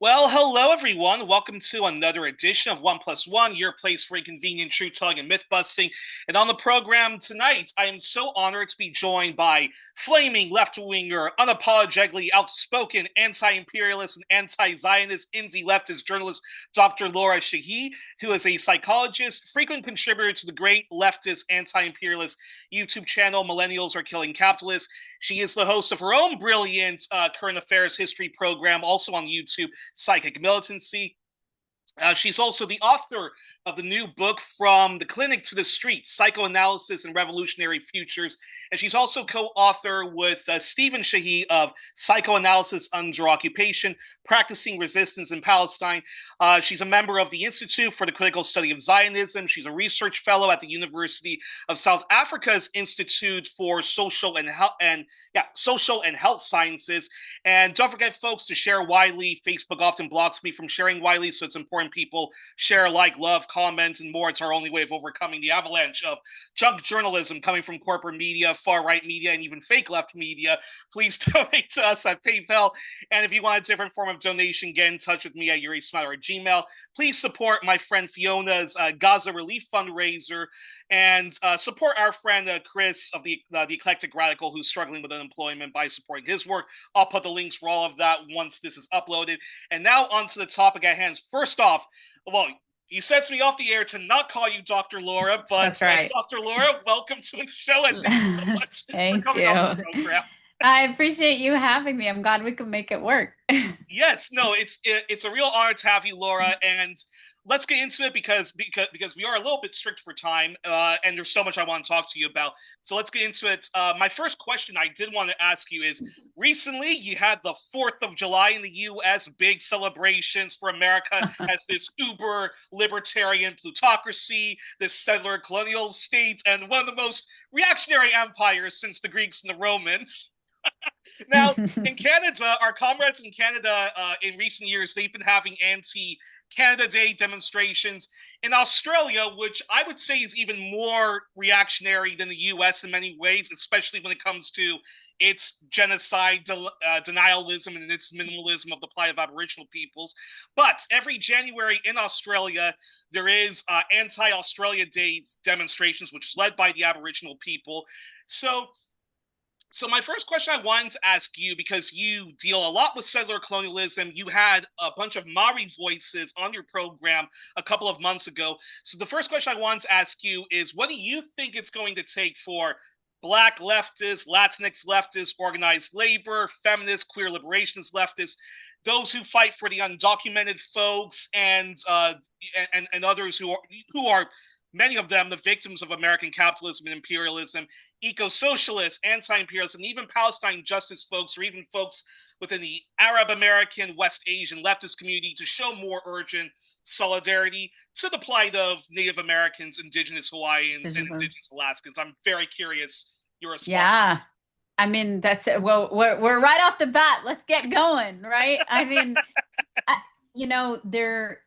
Well, hello everyone. Welcome to another edition of One Plus One, your place for inconvenient truth telling and myth busting. And on the program tonight, I am so honored to be joined by flaming left winger, unapologetically outspoken anti-imperialist and anti-Zionist indie leftist journalist Dr. Lara Sheehi, who is a psychologist, frequent contributor to the great leftist anti-imperialist YouTube channel Millennials Are Killing Capitalists. She is the host of her own brilliant current affairs history program, also on YouTube, Psychic Militancy. She's also the author of the new book, From the Clinic to the Streets, Psychoanalysis and Revolutionary Futures. And she's also co-author with Stephen Sheehi of Psychoanalysis Under Occupation, Practicing Resistance in Palestine. She's a member of the Institute for the Critical Study of Zionism. She's a research fellow at the University of South Africa's Institute for Social and Health Sciences. And don't forget, folks, to share widely. Facebook often blocks me from sharing widely, so it's important people share, like, love, comment, and more. It's our only way of overcoming the avalanche of junk journalism coming from corporate media, far-right media, and even fake left media. Please donate to us at PayPal. And if you want a different form of donation, get in touch with me at Youri@gmail. Please support my friend Fiona's Gaza Relief Fundraiser, and support our friend Chris of the Eclectic Radical, who's struggling with unemployment, by supporting his work. I'll put the links for all of that once this is uploaded. And now on to the topic at hand. First off, well, you sent me off the air to not call you Dr. Lara, but That's right. Dr. Lara, welcome to the show, and thank you so much for Thank coming you. on the program. I appreciate you having me. I'm glad we could make it work. Yes, no, it's a real honor to have you, Laura, and let's get into it because we are a little bit strict for time, and there's so much I want to talk to you about. So let's get into it. My first question I did want to ask you is: recently you had the 4th of July in the U.S., big celebrations for America as this uber libertarian plutocracy, this settler colonial state, and one of the most reactionary empires since the Greeks and the Romans. Now, in Canada, our comrades in Canada, in recent years, they've been having anti-Canada Day demonstrations. In Australia, which I would say is even more reactionary than the US in many ways, especially when it comes to its genocide, denialism, and its minimalism of the plight of Aboriginal peoples. But every January in Australia, there is anti-Australia Day demonstrations, which is led by the Aboriginal people. So my first question I wanted to ask you, because you deal a lot with settler colonialism, you had a bunch of Maori voices on your program a couple of months ago. So the first question I wanted to ask you is, what do you think it's going to take for Black leftists, Latinx leftists, organized labor, feminists, queer liberationist leftists, those who fight for the undocumented folks, and others who are many of them the victims of American capitalism and imperialism, eco-socialists, anti-imperialists, and even Palestine justice folks, or even folks within the Arab American, West Asian leftist community, to show more urgent solidarity to the plight of Native Americans, Indigenous Hawaiians, and Indigenous Alaskans. I'm very curious your response. Yeah. I mean, that's well, we're right off the bat. Let's get going, right? I mean, I, you know, there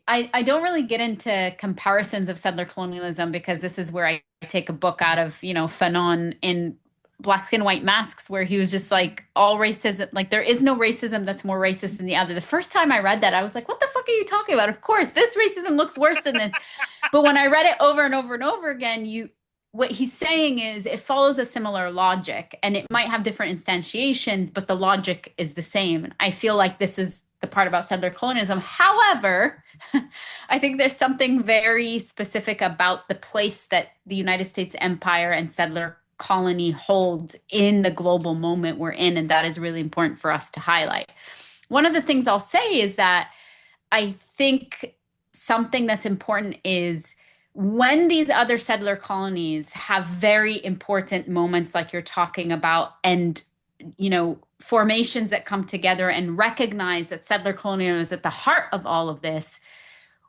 I don't really get into comparisons of settler colonialism because this is where I take a book out of, Fanon in Black Skin, White Masks, where he was just like, all racism, like there is no racism that's more racist than the other. The first time I read that, I was like, what the fuck are you talking about? Of course, this racism looks worse than this. But when I read it over and over and over again, what he's saying is it follows a similar logic and it might have different instantiations, but the logic is the same. And I feel like this is the part about settler colonialism. However, I think there's something very specific about the place that the United States empire and settler colony holds in the global moment we're in, and that is really important for us to highlight. One of the things I'll say is that I think something that's important is when these other settler colonies have very important moments like you're talking about, and formations that come together and recognize that settler colonialism is at the heart of all of this,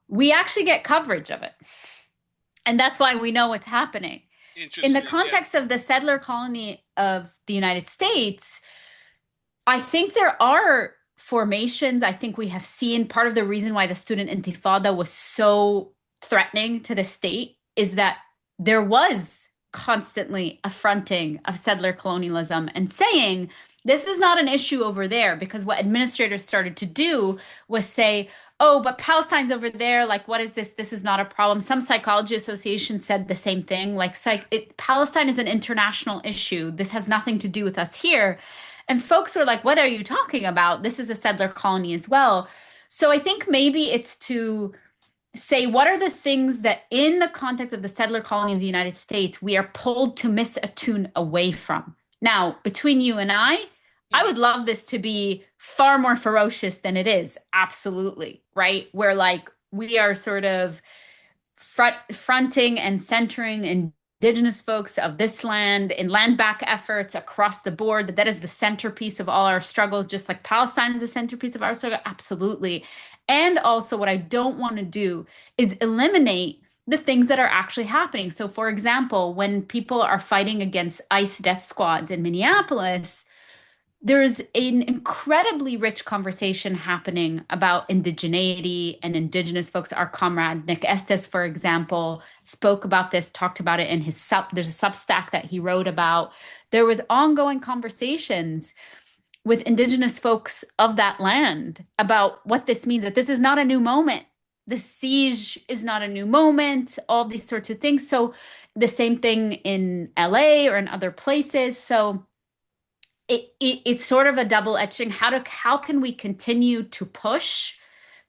we actually get coverage of it. And that's why we know what's happening. In the context of the settler colony of the United States, I think there are formations. I think we have seen part of the reason why the student intifada was so threatening to the state is that there was constantly affronting of settler colonialism and saying, This is not an issue over there because what administrators started to do was say, oh, but Palestine's over there. Like, what is this? This is not a problem. Some psychology associations said the same thing. Like, Palestine is an international issue. This has nothing to do with us here. And folks were like, what are you talking about? This is a settler colony as well. So I think maybe it's to say what are the things that in the context of the settler colony of the United States we are pulled to misattune away from. Now, between you and I Mhm. would love this to be far more ferocious than it is. Absolutely, right? Where like we are sort of fronting and centering indigenous folks of this land in land back efforts across the board, that is the centerpiece of all our struggles, just like Palestine is the centerpiece of our struggle. Absolutely. And also what I don't want to do is eliminate the things that are actually happening. So for example, when people are fighting against ICE death squads in Minneapolis, there's an incredibly rich conversation happening about indigeneity and indigenous folks. Our comrade Nick Estes, for example, spoke about this, talked about it in his there's a Substack that he wrote about. There was ongoing conversations with indigenous folks of that land about what this means, that this is not a new moment. The siege is not a new moment, all these sorts of things. So the same thing in LA or in other places. So it's sort of a double-edged thing. How can we continue to push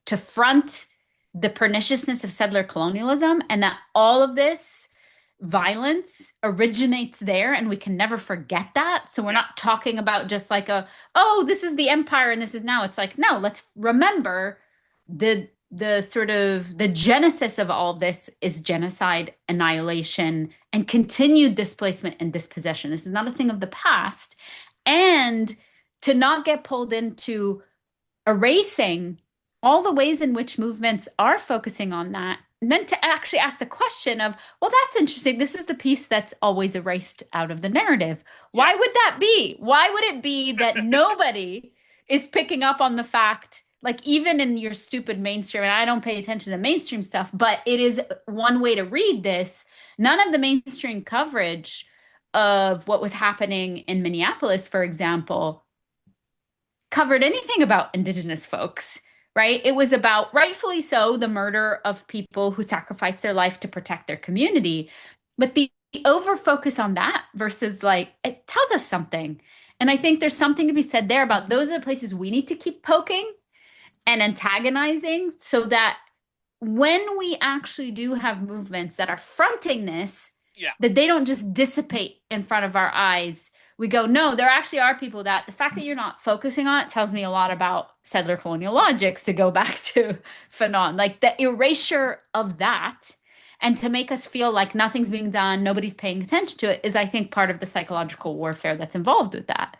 to front the perniciousness of settler colonialism and that all of this violence originates there and we can never forget that. So we're Yeah. not talking about just like oh, this is the empire and this is now. It's like, no, let's remember the sort of the genesis of all of this is genocide, annihilation, and continued displacement and dispossession. This is not a thing of the past. And to not get pulled into erasing all the ways in which movements are focusing on that. And then to actually ask the question of, well, that's interesting. This is the piece that's always erased out of the narrative. Yeah. Why would that be? Why would it be that nobody is picking up on the fact, like even in your stupid mainstream, and I don't pay attention to mainstream stuff, but it is one way to read this. None of the mainstream coverage of what was happening in Minneapolis, for example, covered anything about Indigenous folks, right? It was about, rightfully so, the murder of people who sacrificed their life to protect their community. But the over focus on that versus like, it tells us something. And I think there's something to be said there about those are the places we need to keep poking and antagonizing so that when we actually do have movements that are fronting this, Yeah. that they don't just dissipate in front of our eyes. We go, no, there actually are people that the fact that you're not focusing on it tells me a lot about settler colonial logics, to go back to Fanon, like the erasure of that. And to make us feel like nothing's being done, nobody's paying attention to it is, I think, part of the psychological warfare that's involved with that.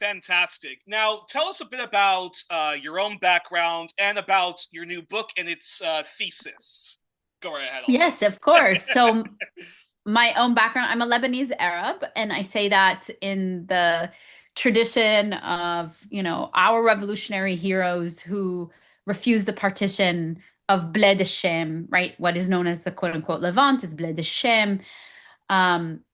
Fantastic. Now, tell us a bit about your own background and about your new book and its thesis. Go right ahead. Yes, of course. So my own background, I'm a Lebanese Arab, and I say that in the tradition of, our revolutionary heroes who refused the partition of Bled Hashem, right? What is known as the quote unquote Levant is Bled Hashem.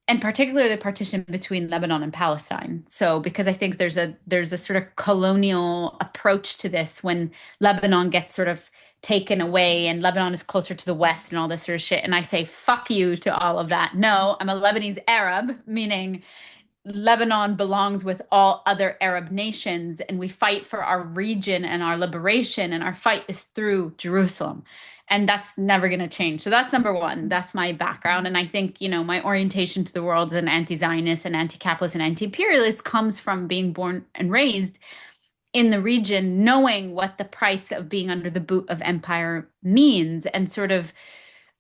And particularly the partition between Lebanon and Palestine. So, because I think there's a sort of colonial approach to this when Lebanon gets sort of taken away and Lebanon is closer to the West and all this sort of shit. And I say, fuck you to all of that. No, I'm a Lebanese Arab, meaning Lebanon belongs with all other Arab nations, and we fight for our region and our liberation, and our fight is through Jerusalem. And that's never going to change. So that's number one. That's my background. And I think, my orientation to the world as an anti-Zionist and anti-capitalist and anti-imperialist comes from being born and raised in the region, knowing what the price of being under the boot of empire means, and sort of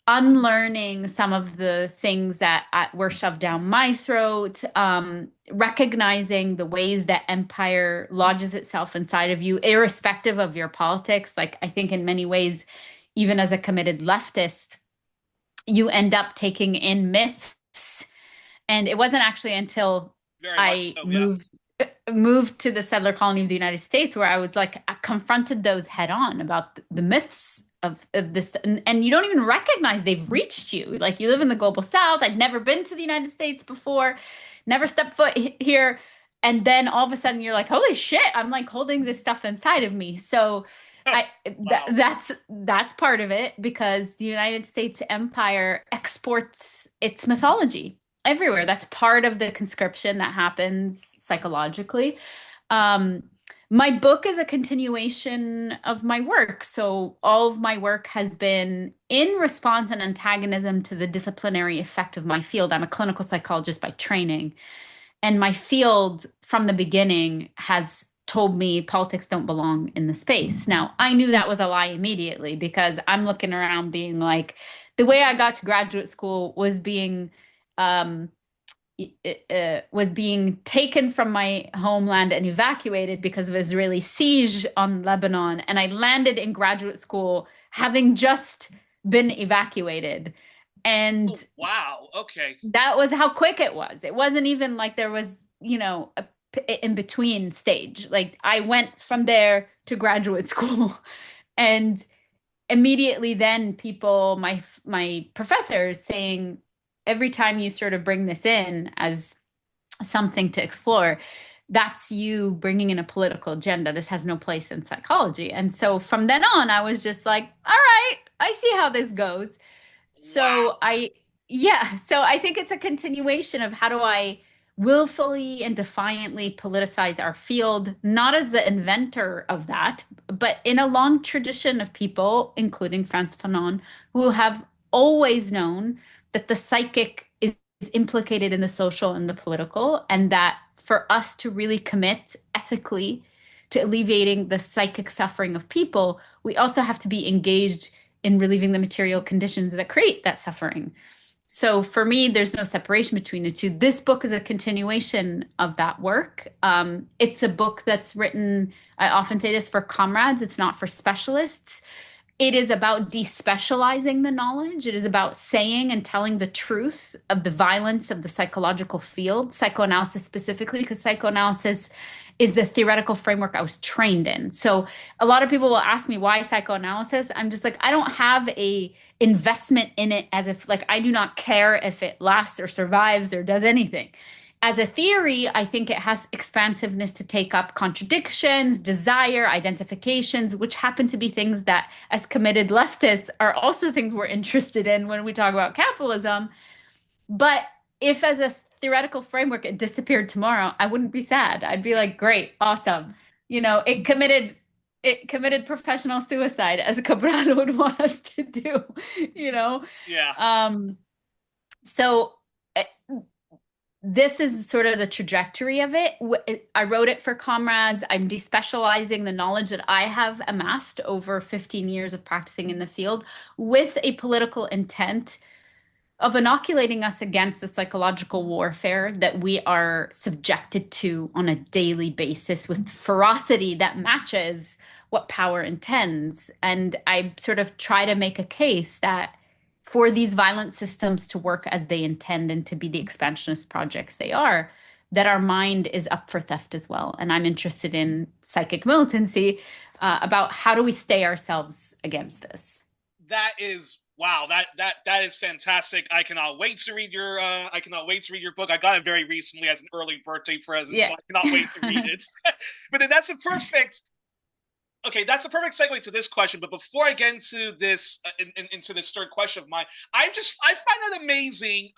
unlearning some of the things that were shoved down my throat, recognizing the ways that empire lodges itself inside of you, irrespective of your politics. Like, I think in many ways, even as a committed leftist, you end up taking in myths. And it wasn't actually until Very much I so, yeah. moved to the settler colony of the United States where I was like, I confronted those head on about the myths of this, and you don't even recognize they've reached you. Like, you live in the global South. I'd never been to the United States before, never stepped foot here. And then all of a sudden you're like, holy shit, I'm like holding this stuff inside of me. So I Wow. that's part of it because the United States empire exports its mythology everywhere. That's part of the conscription that happens psychologically. Um, my book is a continuation of my work. So all of my work has been in response and antagonism to the disciplinary effect of my field. I'm a clinical psychologist by training. And my field from the beginning has told me politics don't belong in the space. Now, I knew that was a lie immediately because I'm looking around being like, the way I got to graduate school um, was being taken from my homeland and evacuated because of Israeli siege on Lebanon. And I landed in graduate school having just been evacuated. Oh, And wow. Okay. that was how quick it was. It wasn't even like there was, a in between stage. Like I went from there to graduate school and immediately then people, my professors saying every time you sort of bring this in as something to explore, that's you bringing in a political agenda. This has no place in psychology. And so from then on, I was just like, all right, I see how this goes. So Wow. I, yeah, so I think it's a continuation of how do I willfully and defiantly politicize our field, not as the inventor of that, but in a long tradition of people, including Frantz Fanon, who have always known that the psychic is implicated in the social and the political, and that for us to really commit ethically to alleviating the psychic suffering of people, we also have to be engaged in relieving the material conditions that create that suffering. So for me, there's no separation between the two. This book is a continuation of that work. It's a book that's written, I often say this, for comrades. It's not for specialists. It is about despecializing the knowledge. It is about saying and telling the truth of the violence of the psychological field, psychoanalysis specifically, because psychoanalysis is the theoretical framework I was trained in. So a lot of people will ask me why psychoanalysis. I'm just like, I don't have a investment in it as if like I do not care if it lasts or survives or does anything. As a theory, I think it has expansiveness to take up contradictions, desire, identifications, which happen to be things that, as committed leftists, are also things we're interested in when we talk about capitalism. But if, as a theoretical framework, it disappeared tomorrow, I wouldn't be sad. I'd be like, great, awesome. It committed professional suicide, as Cabral would want us to do, you know. Yeah. Um, so this is sort of the trajectory of it. I wrote it for comrades. I'm despecializing the knowledge that I have amassed over 15 years of practicing in the field with a political intent of inoculating us against the psychological warfare that we are subjected to on a daily basis with ferocity that matches what power intends. And I sort of try to make a case that for these violent systems to work as they intend and to be the expansionist projects they are, that our mind is up for theft as well. And I'm interested in psychic militancy about how do we stay ourselves against this. That is wow. That is fantastic. I cannot wait to read your I cannot wait to read your book. I got it very recently as an early birthday present, Yeah. so I cannot wait to read it. But then that's a perfect okay, that's a perfect segue to this question. But before I get into this, into this third question of mine, I find it amazing.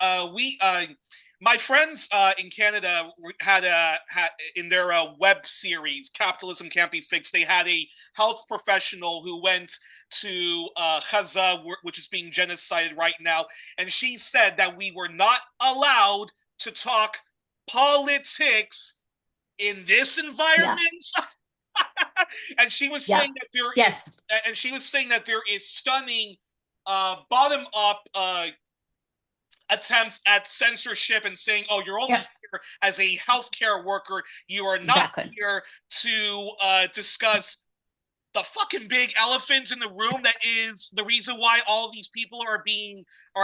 My friends in Canada had in their web series, "Capitalism Can't Be Fixed." They had a health professional who went to Gaza, which is being genocided right now, and she said that we were not allowed to talk politics in this Yeah. environment. And she was Yeah. saying that there is, Yes. and she was saying that there is stunning bottom up attempts at censorship and saying, "Oh, you're only Yeah. here as a healthcare worker. You are not Exactly. here to discuss the fucking big elephant in the room that is the reason why all these people are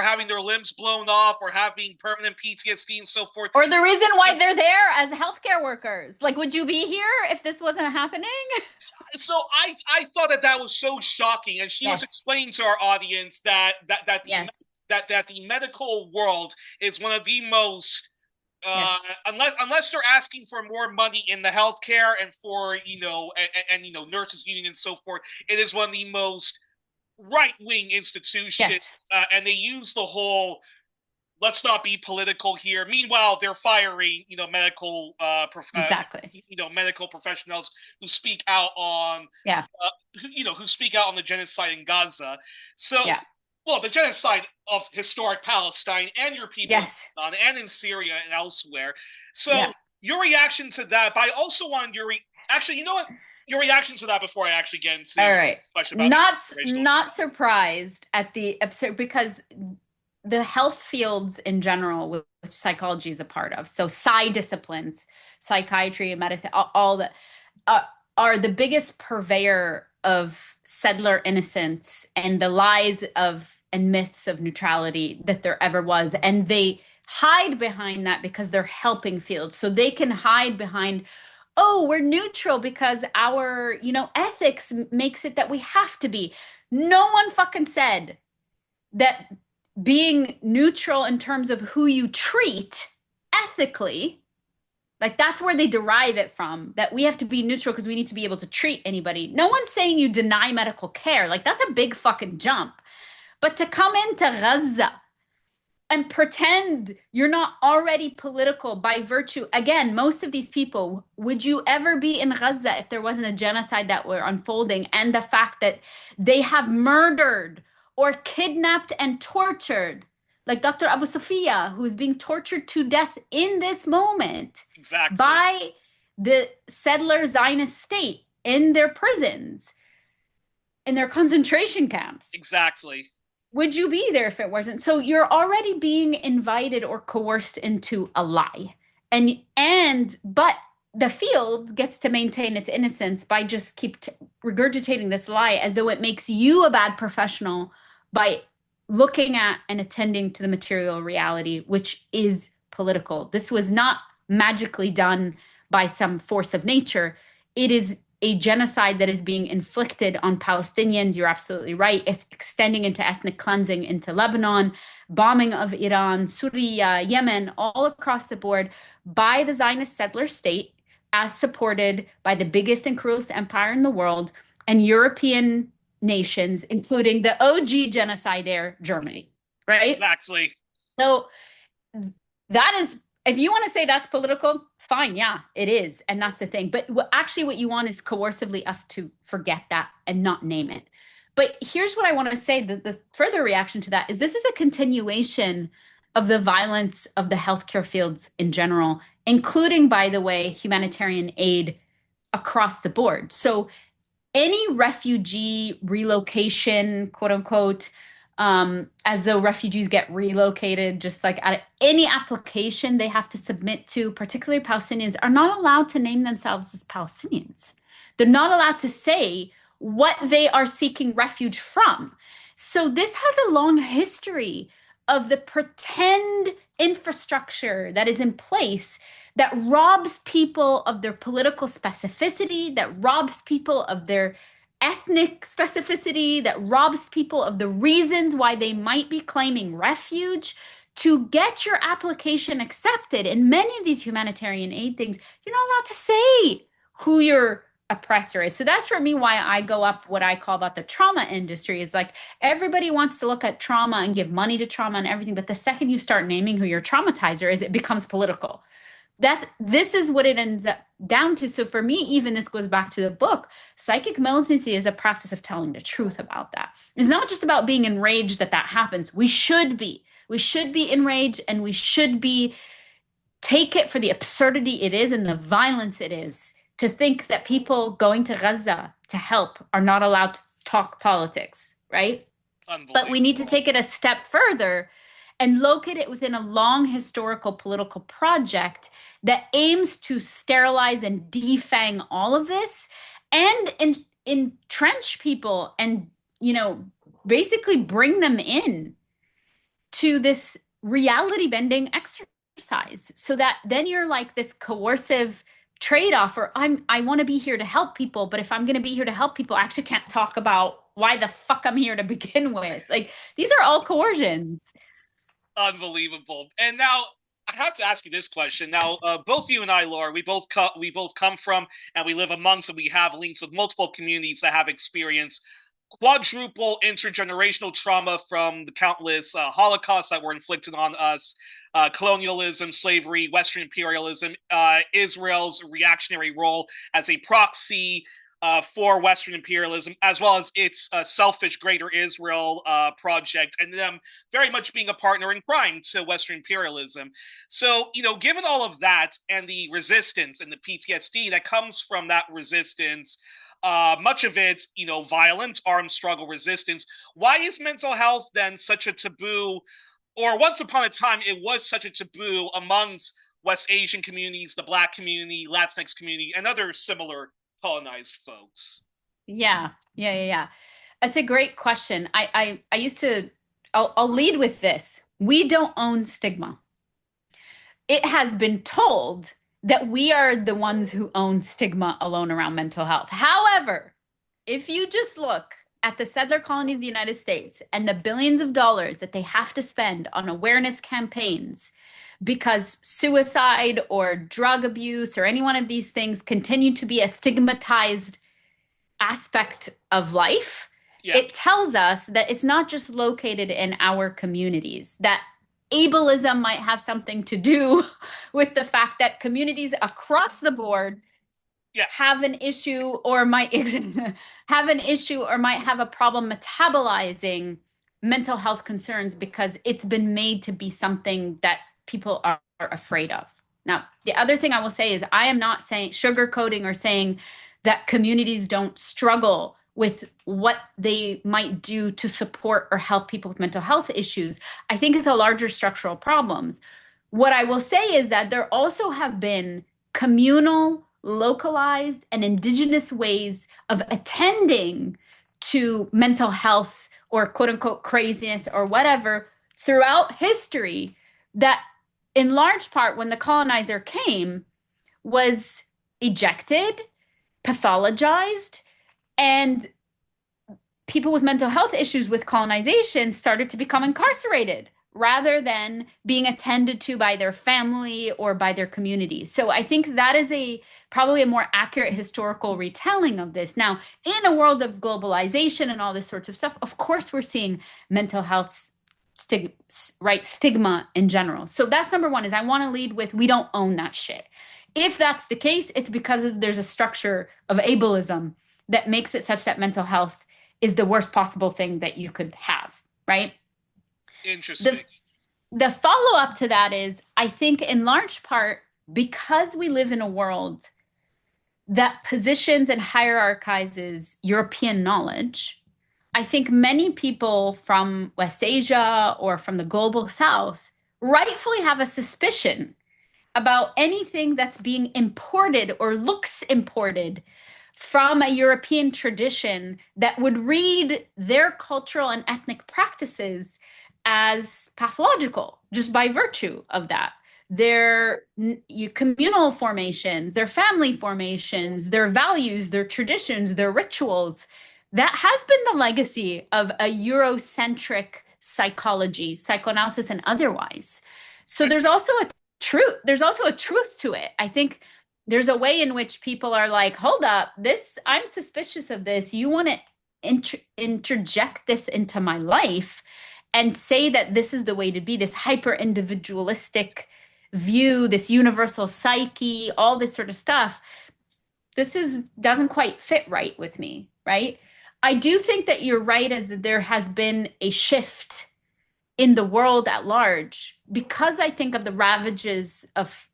having their limbs blown off or having permanent PTSD and so forth." Or the reason why they're there as healthcare workers. Like, would you be here if this wasn't happening? So I thought that that was so shocking, and she was Yes. explaining to our audience that Yes. the medical world is one of the most Yes. unless they're asking for more money in the healthcare and for nurses union and so forth, it is one of the most right wing institutions, Yes. and they use the whole let's not be political here. Meanwhile, they're firing Exactly. medical professionals who speak out on Yeah. who speak out on the genocide in Gaza. So, Yeah. well, the genocide of historic Palestine and your people in Yes. Lebanon and in Syria and elsewhere. So, Yeah. your reaction to that, but I also want actually, you know what? Your reaction to that before I actually get into All the right. question about intergenerational. Not surprised at the absurd because the health fields in general, which psychology is a part of, so psi disciplines, psychiatry and medicine, all that uh, are the biggest purveyor of settler innocence and the lies of and myths of neutrality that there ever was. And they hide behind that because they're helping fields. So they can hide behind, oh, we're neutral because our, ethics makes it that we have to be. No one fucking said that being neutral in terms of who you treat ethically, like that's where they derive it from, that we have to be neutral because we need to be able to treat anybody. No one's saying you deny medical care. Like that's a big fucking jump. But to come into Gaza and pretend you're not already political by virtue, again, most of these people, would you ever be in Gaza if there wasn't a genocide that were unfolding and the fact that they have murdered or kidnapped and tortured, like Dr. Abu Sofia, who's being tortured to death in this moment Exactly. by the settler Zionist state in their prisons, in their concentration camps. Exactly. Would you be there if it wasn't? So you're already being invited or coerced into a lie. But the field gets to maintain its innocence by just regurgitating this lie as though it makes you a bad professional by looking at and attending to the material reality, which is political. This was not magically done by some force of nature. It is a genocide that is being inflicted on Palestinians. You're absolutely right. If extending into ethnic cleansing into Lebanon, bombing of Iran, Syria, Yemen, all across the board by the Zionist settler state, as supported by the biggest and cruelest empire in the world and European nations, including the OG genocidaire, Germany, right? Exactly. So that is, if you want to say that's political, fine, yeah, it is. And that's the thing. But actually, what you want is coercively us to forget that and not name it. But here's what I want to say, the further reaction to that is this is a continuation of the violence of the healthcare fields in general, including, by the way, humanitarian aid across the board. So any refugee relocation, quote unquote, as though refugees get relocated, just like at any application they have to submit to, particularly Palestinians, are not allowed to name themselves as Palestinians. They're not allowed to say what they are seeking refuge from. So this has a long history of the pretend infrastructure that is in place that robs people of their political specificity, that robs people of their ethnic specificity, that robs people of the reasons why they might be claiming refuge to get your application accepted. In many of these humanitarian aid things, you're not allowed to say who your oppressor is. So that's for me why I go up what I call about the trauma industry is like everybody wants to look at trauma and give money to trauma and everything. But the second you start naming who your traumatizer is, it becomes political. This is what it ends up down to. So for me, even this goes back to the book. Psychic militancy is a practice of telling the truth about that. It's not just about being enraged that that happens. We should be. We should be enraged and we should be take it for the absurdity it is and the violence it is to think that people going to Gaza to help are not allowed to talk politics, right? But we need to take it a step further and locate it within a long historical political project that aims to sterilize and defang all of this and entrench people and, basically bring them in to this reality bending exercise so that then you're like this coercive trade-off or I want to be here to help people, but if I'm going to be here to help people, I actually can't talk about why the fuck I'm here to begin with. Like these are all coercions. Unbelievable. And now I have to ask you this question now. Both you and I, Laura, we both come from and we live amongst and we have links with multiple communities that have experienced quadruple intergenerational trauma from the countless Holocausts that were inflicted on us, colonialism, slavery, Western imperialism, Israel's reactionary role as a proxy for Western imperialism, as well as its selfish Greater Israel project, and them very much being a partner in crime to Western imperialism. So, given all of that and the resistance and the PTSD that comes from that resistance, much of it, violent, armed struggle resistance. Why is mental health then such a taboo? Or once upon a time, it was such a taboo amongst West Asian communities, the Black community, Latinx community, and other similar colonized folks. Yeah. That's a great question. I used to, I'll lead with this. We don't own stigma. It has been told that we are the ones who own stigma alone around mental health. However, if you just look at the settler colony of the United States and the billions of dollars that they have to spend on awareness campaigns because suicide or drug abuse or any one of these things continue to be a stigmatized aspect of life, Yeah. it tells us that it's not just located in our communities, that ableism might have something to do with the fact that communities across the board Yeah. have an issue or might have an issue or might have a problem metabolizing mental health concerns because it's been made to be something that people are afraid of. Now, the other thing I will say is I am not saying sugarcoating or saying that communities don't struggle with what they might do to support or help people with mental health issues. I think it's a larger structural problems. What I will say is that there also have been communal, localized, and indigenous ways of attending to mental health or quote unquote craziness or whatever throughout history that in large part when the colonizer came was ejected, pathologized, and people with mental health issues with colonization started to become incarcerated rather than being attended to by their family or by their communities. So I think that is probably a more accurate historical retelling of this. Now, in a world of globalization and all this sorts of stuff, of course we're seeing mental health stigma in general. So that's number one is I want to lead with we don't own that shit. If that's the case, it's because there's a structure of ableism that makes it such that mental health is the worst possible thing that you could have, right? Interesting. The follow-up to that is, I think in large part, because we live in a world that positions and hierarchizes European knowledge, I think many people from West Asia or from the global South rightfully have a suspicion about anything that's being imported or looks imported from a European tradition that would read their cultural and ethnic practices as pathological just by virtue of that. Their communal formations, their family formations, their values, their traditions, their rituals. That has been the legacy of a Eurocentric psychology, psychoanalysis, and otherwise. So there's also a truth to it. I think there's a way in which people are like, hold up, I'm suspicious of this. You want to interject this into my life and say that this is the way to be, this hyper individualistic view, this universal psyche, all this sort of stuff. Doesn't quite fit right with me, right? I do think that you're right as that there has been a shift in the world at large because I think of the ravages of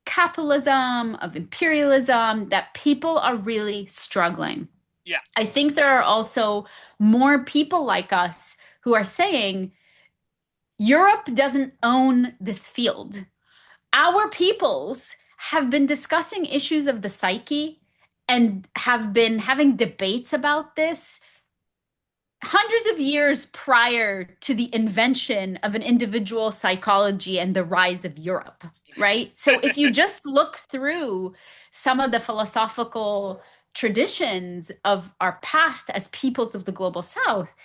capitalism, of imperialism, that people are really struggling. Yeah. I think there are also more people like us who are saying Europe doesn't own this field. Our peoples have been discussing issues of the psyche and have been having debates about this hundreds of years prior to the invention of an individual psychology and the rise of Europe, right? So if you just look through some of the philosophical traditions of our past as peoples of the global South,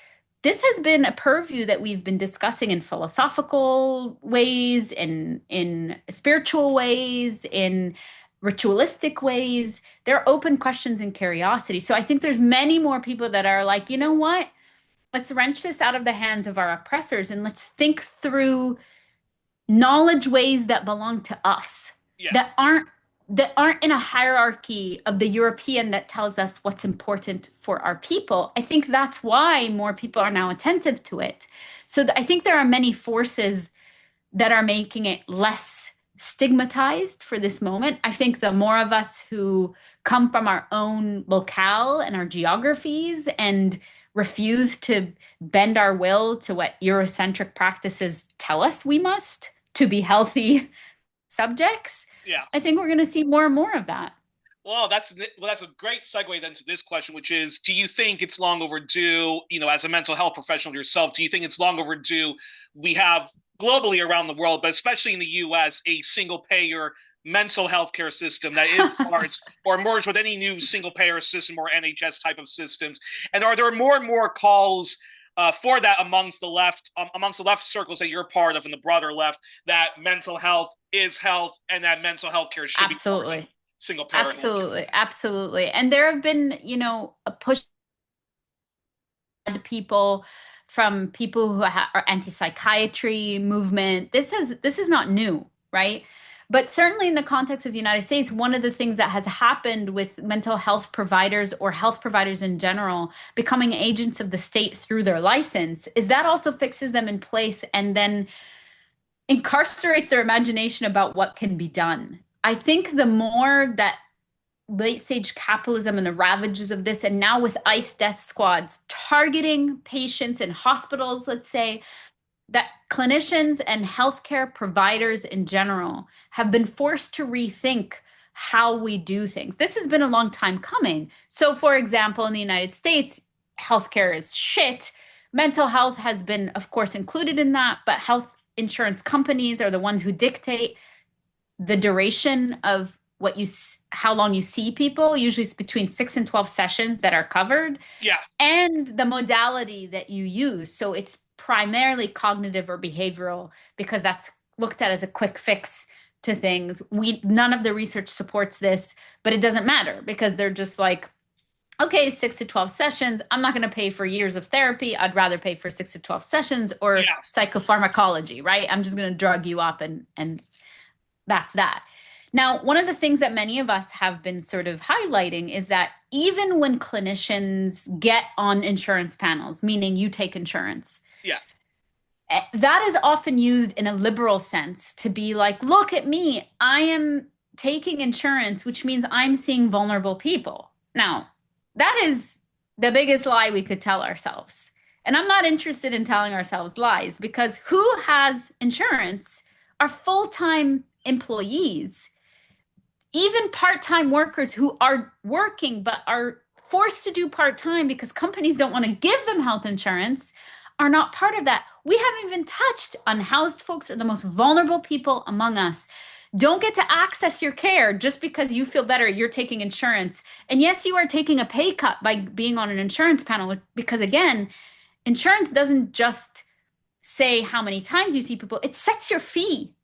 this has been a purview that we've been discussing in philosophical ways, in spiritual ways, in ritualistic ways. They're open questions and curiosity. So I think there's many more people that are like, you know what? Let's wrench this out of the hands of our oppressors and let's think through knowledge ways that belong to us, Yeah. that aren't in a hierarchy of the European that tells us what's important for our people. I think that's why more people are now attentive to it. So I think there are many forces that are making it less stigmatized for this moment. I think the more of us who come from our own locale and our geographies and refuse to bend our will to what Eurocentric practices tell us we must to be healthy subjects, Yeah. I think we're going to see more and more of that. Well, that's a great segue then to this question, which is: do you think it's long overdue? As a mental health professional yourself, do you think it's long overdue? We have globally around the world, but especially in the U.S., a single-payer mental health care system that is parts or merged with any new single-payer system or NHS type of systems. And are there more and more calls for that amongst the left circles that you're part of and the broader left, that mental health is health and that mental health care should be part of Absolutely. single payer healthcare? Absolutely. Absolutely. And there have been, a push to people from people who are anti-psychiatry movement. This is not new, right? But certainly in the context of the United States, one of the things that has happened with mental health providers or health providers in general becoming agents of the state through their license is that also fixes them in place and then incarcerates their imagination about what can be done. I think the more that late stage capitalism and the ravages of this, and now with ICE death squads targeting patients in hospitals, let's say, that clinicians and healthcare providers in general have been forced to rethink how we do things. This has been a long time coming. So, for example, in the United States, healthcare is shit. Mental health has been, of course, included in that, but health insurance companies are the ones who dictate the duration of how long you see people. Usually it's between 6 and 12 sessions that are covered, Yeah. and the modality that you use. So it's primarily cognitive or behavioral because that's looked at as a quick fix to things. None of the research supports this, but it doesn't matter because they're just like, okay, 6 to 12 sessions. I'm not going to pay for years of therapy. I'd rather pay for 6 to 12 sessions or Yeah. psychopharmacology, right? I'm just going to drug you up and that's that. Now, one of the things that many of us have been sort of highlighting is that even when clinicians get on insurance panels, meaning you take insurance, Yeah. that is often used in a liberal sense to be like, look at me, I am taking insurance, which means I'm seeing vulnerable people. Now, that is the biggest lie we could tell ourselves. And I'm not interested in telling ourselves lies because who has insurance are full-time employees, even part-time workers who are working but are forced to do part-time because companies don't want to give them health insurance are not part of that. We haven't even touched unhoused folks or the most vulnerable people among us. Don't get to access your care just because you feel better you're taking insurance. And yes, you are taking a pay cut by being on an insurance panel because again, insurance doesn't just say how many times you see people, it sets your fee.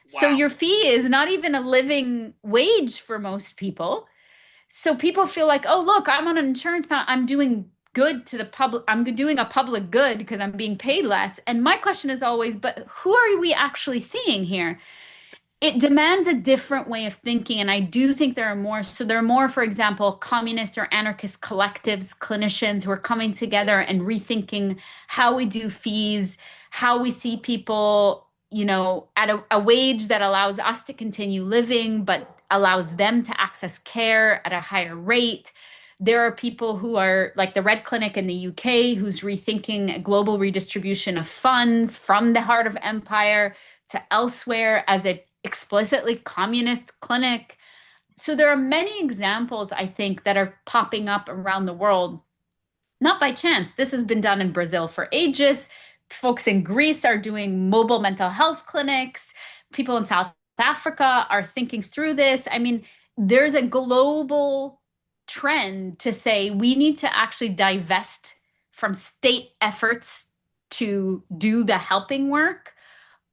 So Wow. your fee is not even a living wage for most people. So people feel like, oh, look, I'm on an insurance plan. I'm doing good to the public. I'm doing a public good because I'm being paid less. And my question is always, but who are we actually seeing here? It demands a different way of thinking. And I do think there are more. So there are more, for example, communist or anarchist collectives, clinicians who are coming together and rethinking how we do fees, how we see people, at a wage that allows us to continue living, but allows them to access care at a higher rate. There are people who are like the Red Clinic in the UK, who's rethinking a global redistribution of funds from the heart of empire to elsewhere as a explicitly communist clinic. So there are many examples, I think, that are popping up around the world, not by chance. This has been done in Brazil for ages. Folks in Greece are doing mobile mental health clinics. People in South Africa are thinking through this. I mean, there's a global trend to say we need to actually divest from state efforts to do the helping work,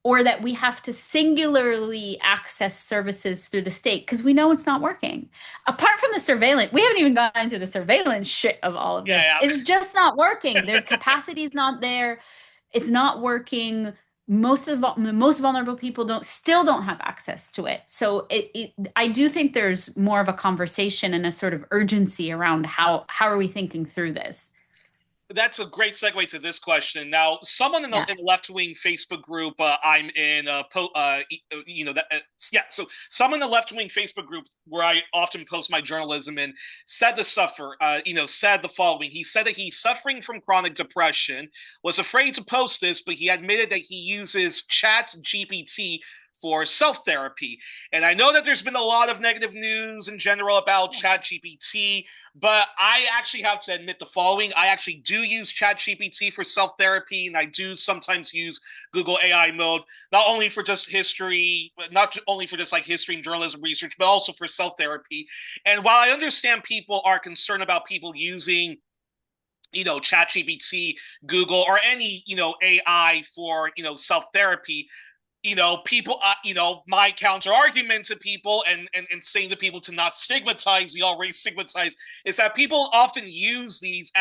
or that we have to singularly access services through the state because we know it's not working. Apart from the surveillance, we haven't even gotten into the surveillance shit of all of this. Yeah, It's just not working. Their capacity is not there. It's not working. Most of the most vulnerable people don't have access to it. So I do think there's more of a conversation and a sort of urgency around how are we thinking through this? that's a great segue to this question. Now, someone in Yeah. the left wing Facebook group I'm in, yeah. So, someone in the left wing Facebook group where I often post my journalism in said said the following. He said that he's suffering from chronic depression, was afraid to post this, but he admitted that he uses Chat GPT for self therapy. And I know that there's been a lot of negative news in general about ChatGPT, but I actually have to admit the following. I actually do use ChatGPT for self therapy, and I do sometimes use Google AI mode, not only for just history, not only for just like history and journalism research, but also for self therapy. And while I understand people are concerned about people using ChatGPT, Google, or any AI for self therapy, people, my counter argument to people and saying to people to not stigmatize the already stigmatized is that people often use these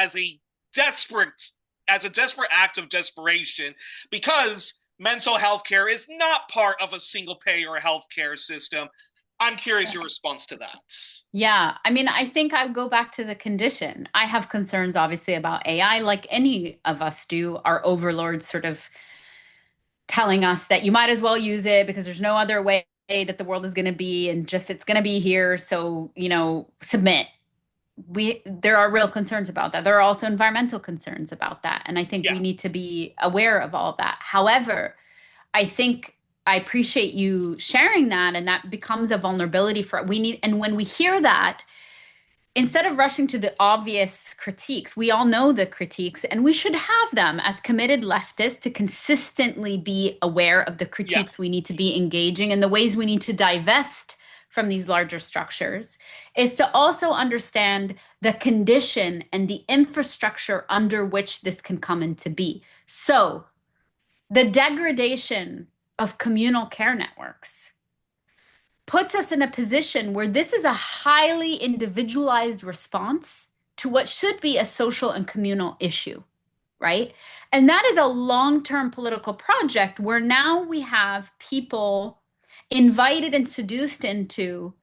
desperate, as a desperate act of desperation because mental health care is not part of a single payer healthcare system. I'm curious your response to that. Yeah, I mean, I think I go back to the condition. I have concerns, obviously, about AI, like any of us do. Our overlords sort of telling us that you might as well use it because there's no other way that the world is going to be, and just it's going to be here. So, submit. There are real concerns about that. There are also environmental concerns about that. And I think Yeah, we need to be aware of all of that. However, I think I appreciate you sharing that, and that becomes a vulnerability for we need. And when we hear that, instead of rushing to the obvious critiques, we all know the critiques, and we should have them as committed leftists to consistently be aware of the yeah, critiques we need to be engaging and the ways we need to divest from these larger structures, is to also understand the condition and the infrastructure under which this can come into be. So, the degradation of communal care networks puts us in a position where this is a highly individualized response to what should be a social and communal issue, right? And that is a long term political project where now we have people invited and seduced into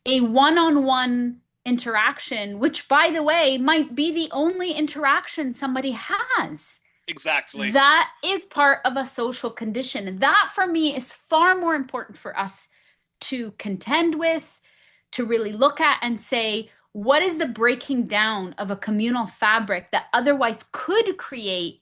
a one on one interaction, which, by the way, might be the only interaction somebody has. exactly. That is part of a social condition. That, for me, is far more important for us to contend with, to really look at and say, what is the breaking down of a communal fabric that otherwise could create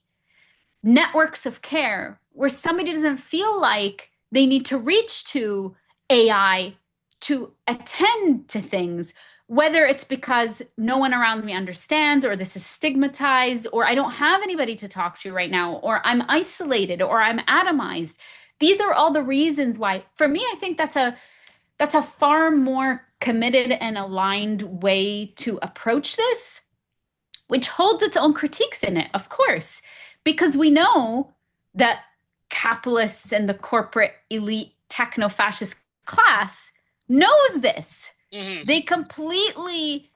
networks of care where somebody doesn't feel like they need to reach to AI to attend to things, whether it's because no one around me understands, or this is stigmatized, or I don't have anybody to talk to right now, or I'm isolated, or I'm atomized. These are all the reasons why, for me, I think that's a far more committed and aligned way to approach this, which holds its own critiques in it, of course, because we know that capitalists and the corporate elite techno fascist class knows this. Mm-hmm. They completely,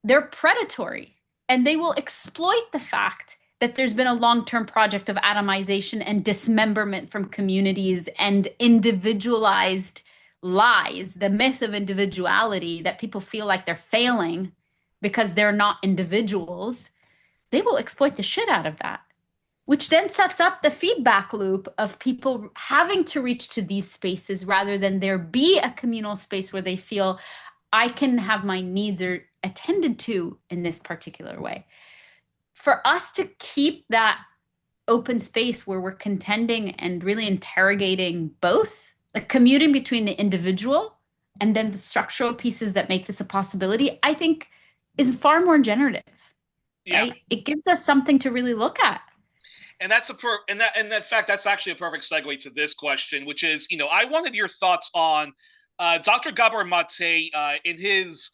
they're predatory, and they will exploit the fact that there's been a long-term project of atomization and dismemberment from communities and individualized lies, the myth of individuality, that people feel like they're failing because they're not individuals. They will exploit the shit out of that, which then sets up the feedback loop of people having to reach to these spaces rather than there be a communal space where they feel I can have my needs are attended to in this particular way. For us to keep that open space where we're contending and really interrogating both, like commuting between the individual and then the structural pieces that make this a possibility, I think is far more generative, Yeah. right? It gives us something to really look at. And that's and that fact that's actually a perfect segue to this question, which is, I wanted your thoughts on Dr. Gabor Mate in his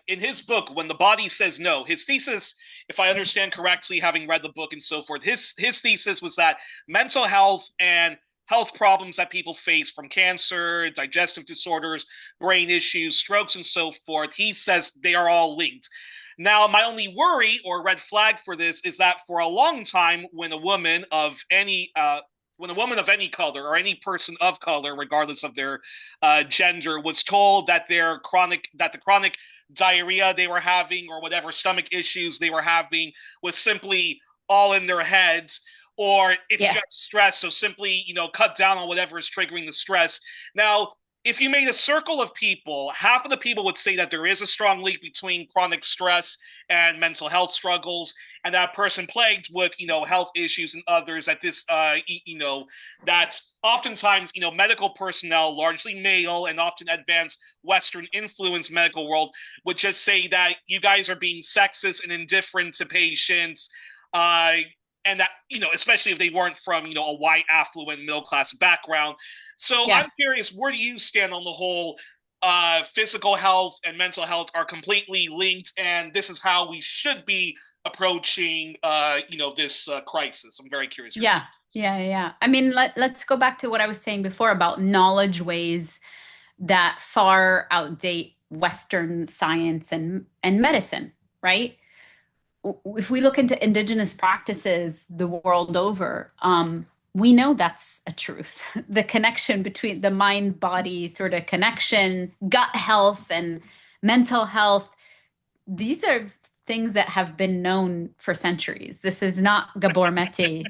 in his book, When the Body Says No, his thesis, if I understand correctly, having read the book and so forth, his thesis was that mental health and health problems that people face, from cancer, digestive disorders, brain issues, strokes, and so forth, he says they are all linked. Now, my only worry or red flag for this is that for a long time, when a woman of any color or any person of color, regardless of their gender, was told that the chronic diarrhea they were having or whatever stomach issues they were having was simply all in their heads, or it's Yeah. just stress, so simply cut down on whatever is triggering the stress. Now, if you made a circle of people, half of the people would say that there is a strong link between chronic stress and mental health struggles, and that person plagued with health issues, and others that that oftentimes medical personnel, largely male and often advanced Western influence medical world, would just say that you guys are being sexist and indifferent to patients. And that, especially if they weren't from, a white, affluent, middle class background. So Yeah. I'm curious, where do you stand on the whole physical health and mental health are completely linked, and this is how we should be approaching, this crisis? I'm very curious. Yeah. Yeah. I mean, let's go back to what I was saying before about knowledge ways that far outdate Western science and medicine, right? If we look into indigenous practices the world over, we know that's a truth. The connection between the mind body sort of connection, gut health, and mental health, these are things that have been known for centuries. This is not Gabor Mete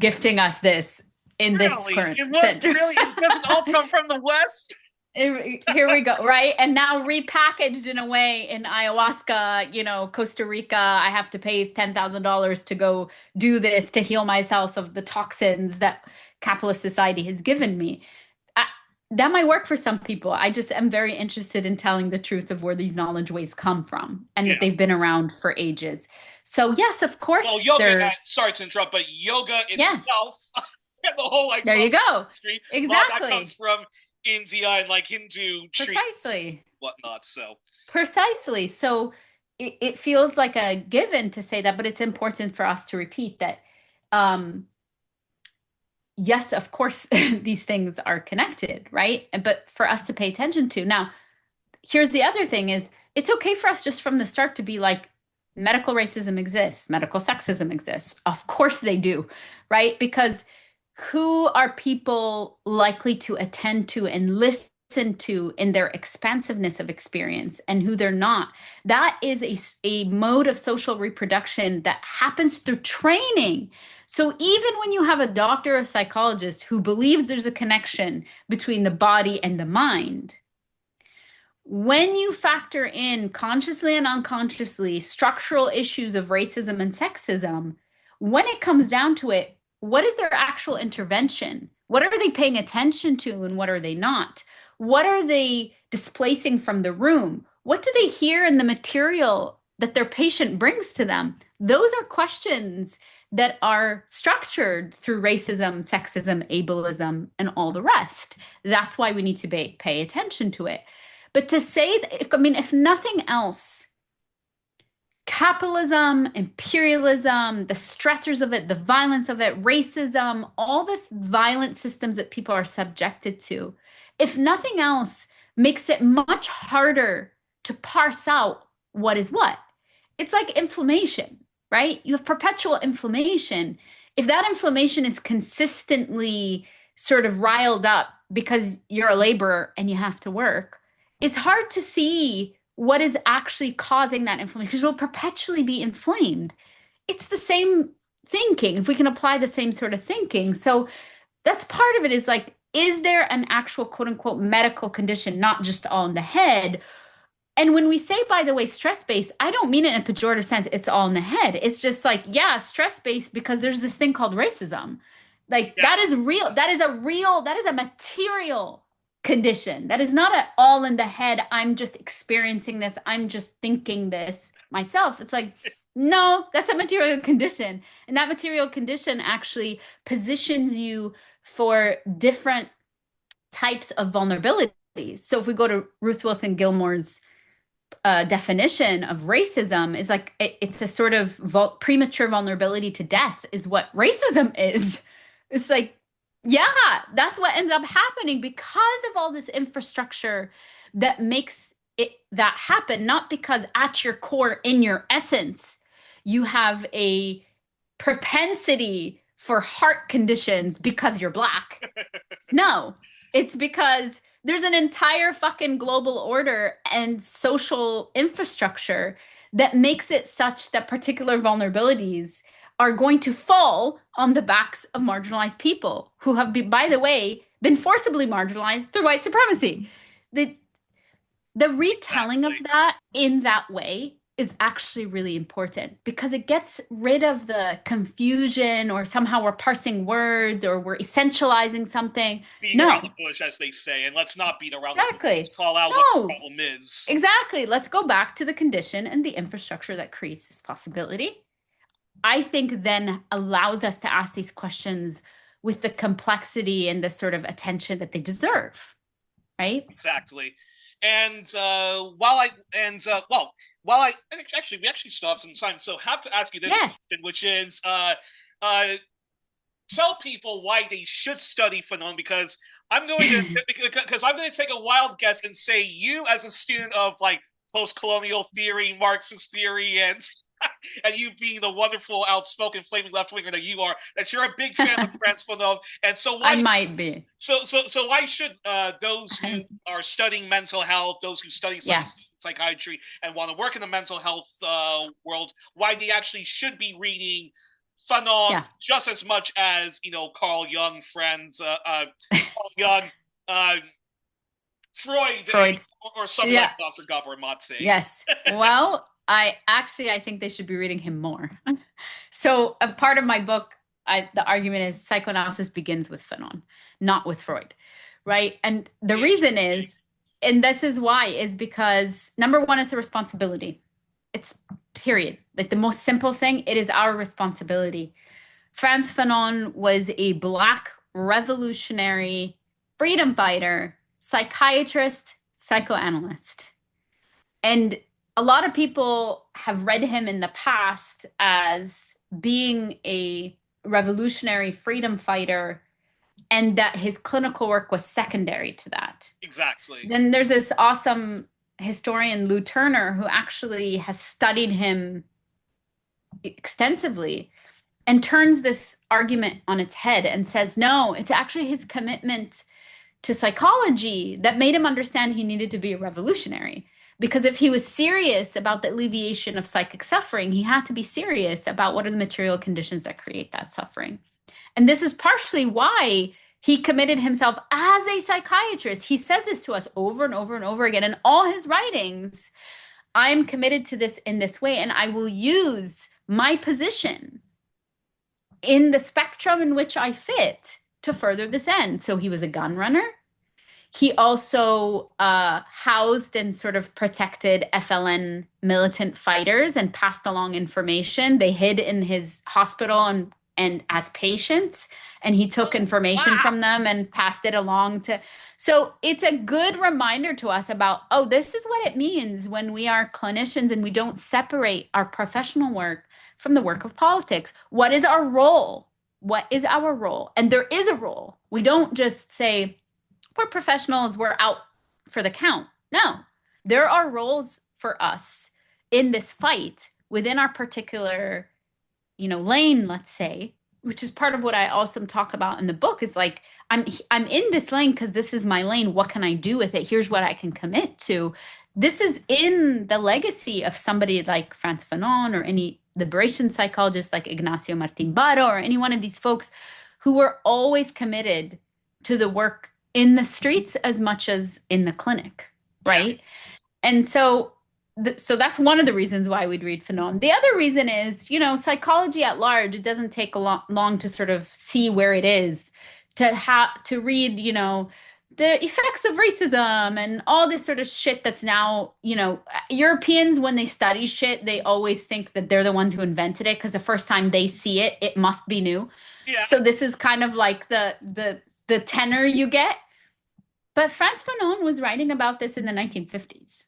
gifting us this in this Really? current century. Really? It doesn't all come from the West? Here we go, right? And now repackaged in a way in ayahuasca, Costa Rica, I have to pay $10,000 to go do this to heal myself of the toxins that capitalist society has given me. I, that might work for some people. I just am very interested in telling the truth of where these knowledge ways come from and that Yeah. they've been around for ages. So yes, of Well, course, yoga, they're, sorry to interrupt, but yoga yeah, itself and the whole there you go. history, a lot of that comes Exactly. from India and like Hindu treat Precisely. whatnot. So Precisely. So it feels like a given to say that, but it's important for us to repeat that, um, yes, of course, these things are connected, right? But for us to pay attention to. Now, here's the other thing is it's okay for us just from the start to be like, medical racism exists, medical sexism exists. Of course they do, right? Because who are people likely to attend to and listen to in their expansiveness of experience and who they're not? That is a mode of social reproduction that happens through training. So even when you have a doctor or psychologist who believes there's a connection between the body and the mind, when you factor in consciously and unconsciously structural issues of racism and sexism, when it comes down to it, what is their actual intervention? What are they paying attention to and what are they not? What are they displacing from the room? What do they hear in the material that their patient brings to them? Those are questions that are structured through racism, sexism, ableism, and all the rest. That's why we need to pay attention to it. But to say that, if nothing else, capitalism, imperialism, the stressors of it, the violence of it, racism, all the violent systems that people are subjected to, if nothing else, makes it much harder to parse out what is what. It's like inflammation, right? You have perpetual inflammation. If that inflammation is consistently sort of riled up because you're a laborer and you have to work, it's hard to see what is actually causing that inflammation because it will perpetually be inflamed. It's the same thinking, if we can apply the same sort of thinking. So that's part of it is like, is there an actual quote unquote medical condition, not just all in the head? And when we say, by the way, stress-based, I don't mean it in a pejorative sense. It's all in the head. It's just like, yeah, stress-based because there's this thing called racism. Like yeah. that is real. That is a material condition. That is not an all in the head. I'm just experiencing this. I'm just thinking this myself. It's like, no, that's a material condition. And that material condition actually positions you for different types of vulnerabilities. So if we go to Ruth Wilson Gilmore's definition of racism is like it's a sort of premature vulnerability to death is what racism is. It's like, yeah, that's what ends up happening because of all this infrastructure that makes it that happen, not because at your core, in your essence, you have a propensity for heart conditions because you're Black. No, it's because there's an entire fucking global order and social infrastructure that makes it such that particular vulnerabilities are going to fall on the backs of marginalized people who have, by the way, been forcibly marginalized through white supremacy. The the retelling of Exactly. that in that way is actually really important because it gets rid of the confusion or somehow we're parsing words or we're essentializing something. Beating around No, the bush, as they say, and let's not beat around the bush. Let's exactly. call out what the No, problem is. exactly. Let's go back to the condition and the infrastructure that creates this possibility. I think then allows us to ask these questions with the complexity and the sort of attention that they deserve, right? Exactly. And while I and well, while I actually we actually still have some time, so have to ask you this Yeah. question, which is uh tell people why they should study Fanon because I'm going to because I'm going to take a wild guess and say you as a student of like post-colonial theory, Marxist theory, and and you being the wonderful, outspoken, flaming left winger that you are, that you're a big fan of Frantz Fanon, and so I why might be. so why should those who are studying mental health, those who study Yeah. psychiatry and want to work in the mental health world, why they actually should be reading Fanon Yeah. just as much as Carl Jung, friends, Carl Jung, uh, Freud, Freud. or somebody like Yeah. Dr. Gabor Mate. Yes. Well, I think they should be reading him more. So a part of my book, the argument is psychoanalysis begins with Fanon, not with Freud, right? And the reason is, Interesting. and this is why, is because number one, it's a responsibility. It's period. Like the most simple thing, it is our responsibility. Frantz Fanon was a Black revolutionary freedom fighter, psychiatrist, psychoanalyst. And a lot of people have read him in the past as being a revolutionary freedom fighter and that his clinical work was secondary to that. Exactly. Then there's this awesome historian, Lou Turner, who actually has studied him extensively and turns this argument on its head and says, no, it's actually his commitment to psychology that made him understand he needed to be a revolutionary. Because if he was serious about the alleviation of psychic suffering, he had to be serious about what are the material conditions that create that suffering. And this is partially why he committed himself as a psychiatrist. He says this to us over and over and over again in all his writings. I am committed to this in this way, and I will use my position in the spectrum in which I fit to further this end. So he was a gun runner. He also housed and sort of protected FLN militant fighters and passed along information. They hid in his hospital and as patients, and he took information Wow. from them and passed it along to. So it's a good reminder to us about, oh, this is what it means when we are clinicians and we don't separate our professional work from the work of politics. What is our role? What is our role? And there is a role. We don't just say, we're professionals, we're out for the count. No, there are roles for us in this fight within our particular, lane, let's say, which is part of what I also talk about in the book is like, I'm in this lane because this is my lane. What can I do with it? Here's what I can commit to. This is in the legacy of somebody like Frantz Fanon or any liberation psychologist like Ignacio Martin Baro or any one of these folks who were always committed to the work in the streets as much as in the clinic, Yeah. right? And so so that's one of the reasons why we'd read Fanon. The other reason is, psychology at large, it doesn't take long to sort of see where it is, to read, the effects of racism and all this sort of shit that's now, Europeans, when they study shit, they always think that they're the ones who invented it because the first time they see it, it must be new. Yeah. So this is kind of like the tenor you get. But Frantz Fanon was writing about this in the 1950s.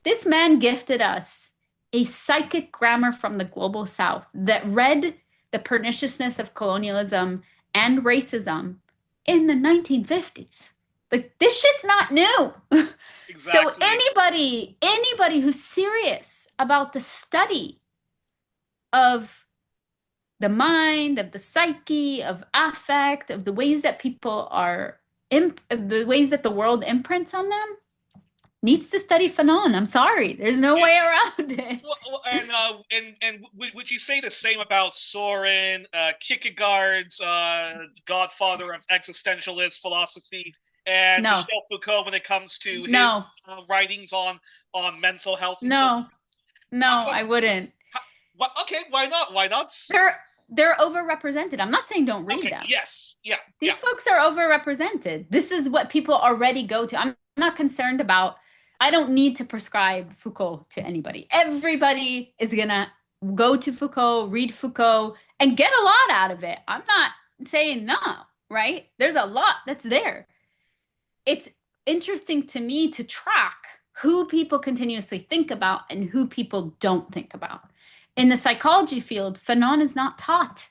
This man gifted us a psychic grammar from the global south that read the perniciousness of colonialism and racism in the 1950s. Like this shit's not new. So Exactly. anybody who's serious about the study of the mind, of the psyche, of affect, of the ways that people are, the ways that the world imprints on them, needs to study Fanon. I'm sorry, there's no way around it. And would you say the same about Soren, Kierkegaard's godfather of existentialist philosophy, and No, Michel Foucault when it comes to his no, writings on mental health and so no, on? no, I wouldn't. Okay, why not? Why not? They're overrepresented. I'm not saying don't read Okay, them. yes, yeah, yeah. These folks are overrepresented. This is what people already go to. I'm not concerned about, I don't need to prescribe Foucault to anybody. Everybody is gonna go to Foucault, read Foucault, and get a lot out of it. I'm not saying no, right? There's a lot that's there. It's interesting to me to track who people continuously think about and who people don't think about. In the psychology field, Fanon is not taught